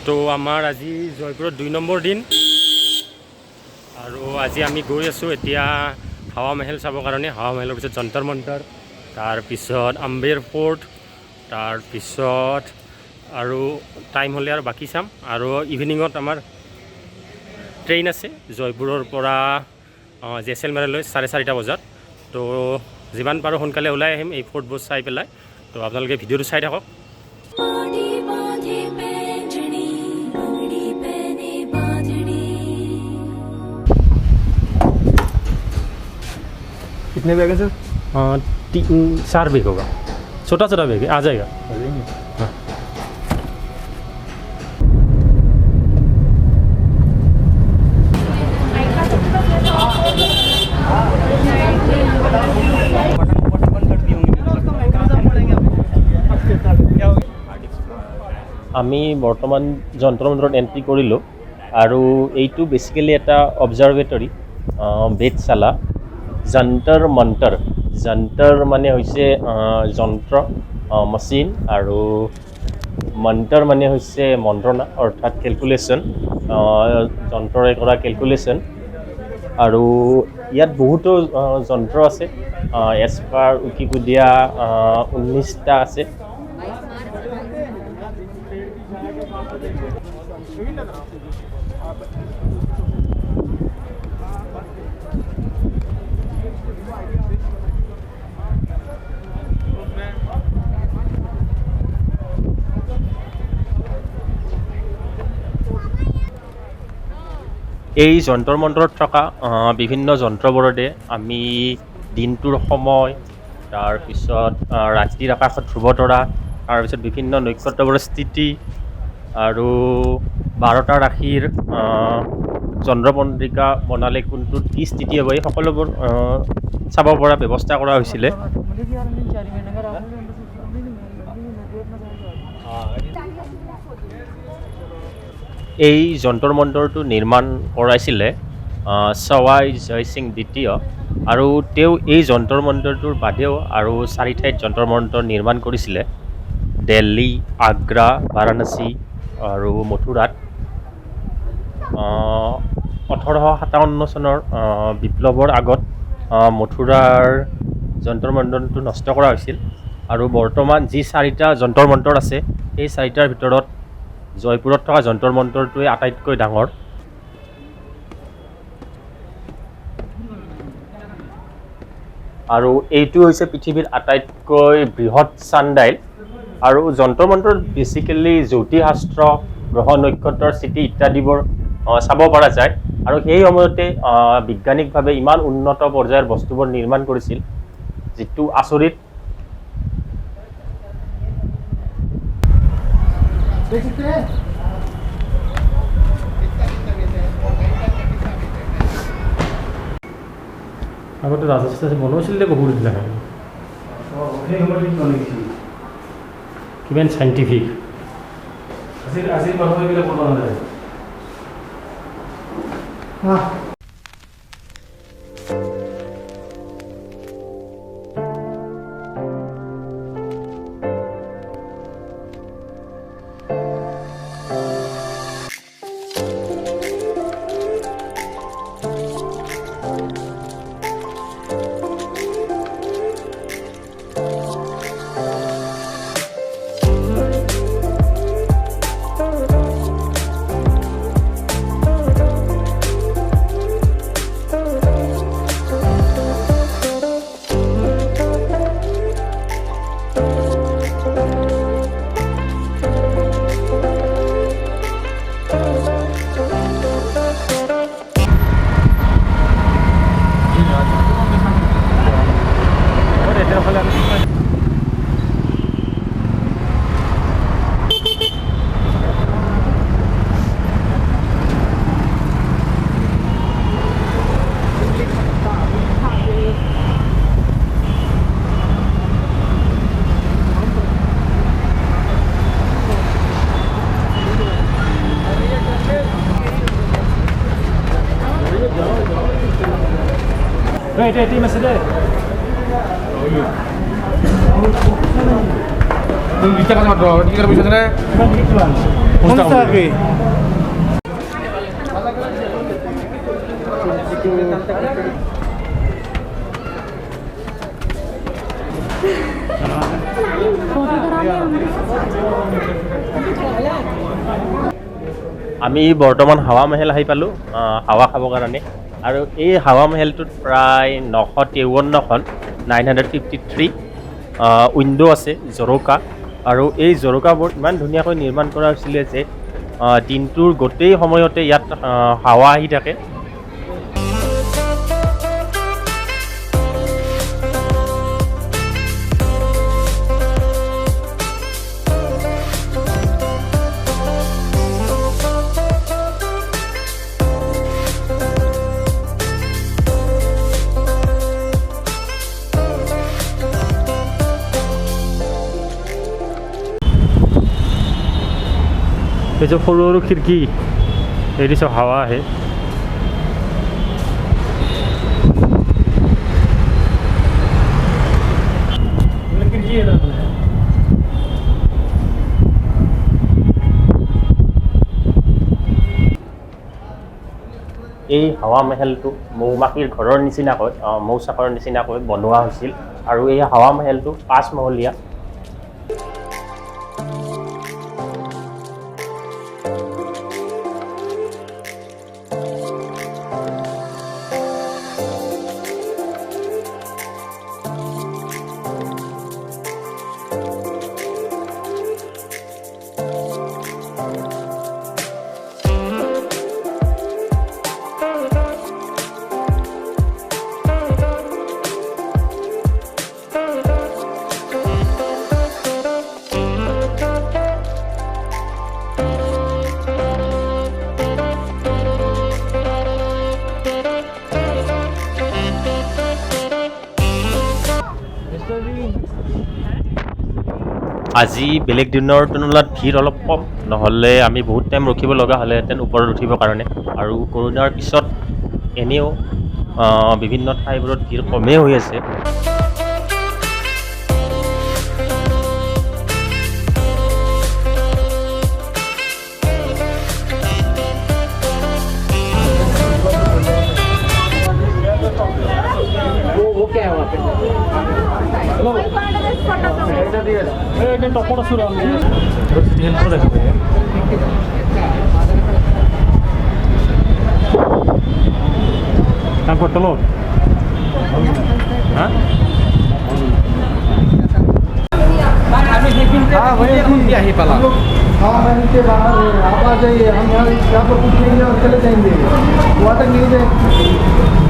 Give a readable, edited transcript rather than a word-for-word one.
তো আমাৰ আজি জয়পুৰত 2 নম্বৰ দিন আৰু আজি আমি গৈ আছোঁ এতিয়া হাৱা মহল চাবৰ কাৰণে। হাৱা মহলৰ পিছত যন্তৰ মন্তৰ, তাৰপিছত আম্বেৰ ফ'ৰ্ট, তাৰপিছত আৰু টাইম হ'লে আৰু বাকী চাম। আৰু ইভিনিঙত আমাৰ ট্ৰেইন আছে জয়পুৰৰ পৰা জেচলমেৰলৈ 4:30 বজাত। তো যিমান পাৰোঁ সোনকালে ওলাই আহিম এই ফ'ৰ্টবোৰ চাই পেলাই। তো আপোনালোকে ভিডিঅ'টো চাই থাকক। कितने बैग है सर? 4 बैग होगा, छोटा छोटा बैग है, आ जाएगा। हाँ। আমি বৰ্তমান যন্ত্ৰ মন্ত্ৰত এণ্ট্ৰি কৰিলোঁ আৰু এইটো বেচিকেলি এটা অবজাৰ্ভেটৰী বেদশালা। যন্তৰ মন্তৰ, যন্তৰ মানে হৈছে যন্ত্ৰ মেচিন আৰু মন্তৰ মানে হৈছে মন্ত্ৰণা অৰ্থাৎ কেলকুলেশ্যন, যন্ত্ৰৰে কৰা কেলকুলেশ্যন। আৰু ইয়াত বহুতো যন্ত্ৰ আছে, এজ পাৰ উইকিপিডিয়া 19টা আছে। এই যন্তৰ মন্ত্ৰত থকা বিভিন্ন যন্ত্ৰবোৰতে আমি দিনটোৰ সময়, তাৰপিছত ৰাতিৰ আকাশত ধ্ৰুৱতৰা, তাৰপিছত বিভিন্ন নক্ষত্ৰবোৰৰ স্থিতি আৰু 12টা ৰাশিৰ চন্দ্ৰপঞ্জিকা বনালে কোনটোত কি স্থিতি হ'ব, এই সকলোবোৰ চাব পৰা ব্যৱস্থা কৰা হৈছিলে। এই যন্তৰ মন্তৰটো নিৰ্মাণ কৰাইছিলে সৱাই জয় সিং দ্বিতীয়, আৰু তেওঁ এই যন্তৰ মন্তৰটোৰ বাদেও আৰু 4 ঠাইত যন্তৰ মন্তৰ নিৰ্মাণ কৰিছিলে: দিল্লী, আগ্ৰা, বাৰাণসী আৰু মথুৰাত। 1857 চনৰ বিপ্লৱৰ আগত মথুৰাৰ যন্তৰ মন্তৰটো নষ্ট কৰা হৈছিল আৰু বৰ্তমান যি 4টা যন্তৰ মন্তৰ আছে সেই 4টাৰ ভিতৰত জয়পুৰত থকা যন্তৰ মন্তৰটোৱে আটাইতকৈ ডাঙৰ। আৰু এইটো হৈছে পৃথিৱীৰ আটাইতকৈ বৃহৎ চানডাইল। আৰু যন্তৰ মন্তৰত বেচিকেলি জ্যোতিষশাস্ত্ৰ, গ্ৰহ নক্ষত্ৰৰ স্থিতি ইত্যাদিবোৰ চাব পৰা যায়। আৰু সেই সময়তে বৈজ্ঞানিকভাৱে ইমান উন্নত পৰ্যায়ৰ বস্তুবোৰ নিৰ্মাণ কৰিছিল, যিটো আচৰিত। আগতে ৰাজস্থান বনাইছিলে বহুত এইবিলাক, কিমান চাইণ্টিফিক। আজিৰ মানুহ এইবিলাক বনোৱা নাযায়। Ito yung masa deh. 20 টাকা মাত্ৰ কি কৰে বুঝছ না 50 টাকা কি আমি বৰ্তমান হাৱা মহল আহি পালোঁ হাৱা খাবৰ কাৰণে আৰু এই হাৱা মহলটোত প্ৰায় 953খন 953 উইণ্ড' আছে ঝৰকা আৰু এই ঝৰকাবোৰ ইমান ধুনীয়াকৈ নিৰ্মাণ কৰা হৈছিলে যে দিনটোৰ গোটেই সময়তে ইয়াত হাৱা আহি থাকে। এই যে সৰু সৰু খিৰিকী এই দিছো হাৱা আহে। এই হাৱা মহলটো মৌমাখিৰ ঘৰৰ নিচিনাকৈ মৌচাকৰ নিচিনাকৈ বনোৱা হৈছিল আৰু এই হাৱা মহলটো 5 মহলীয়া। আজি বেলেগ দিনৰ তুলনাত ভিৰ অলপ কম, নহ'লে আমি বহুত টাইম ৰখিব লগা হ'লেহেঁতেন ওপৰত উঠিবৰ কাৰণে। আৰু কৰোণাৰ পিছত এনেও বিভিন্ন ঠাইবোৰত ভিৰ কমেই হৈ আছে। Angkot telur. Hah? हाँ वही दिया ही पाला हाँ मैंने के बाहर है आप आ जाइए हम यहाँ पर कुछ नहीं है और चले जाएंगे वहाँ तक नहीं जाए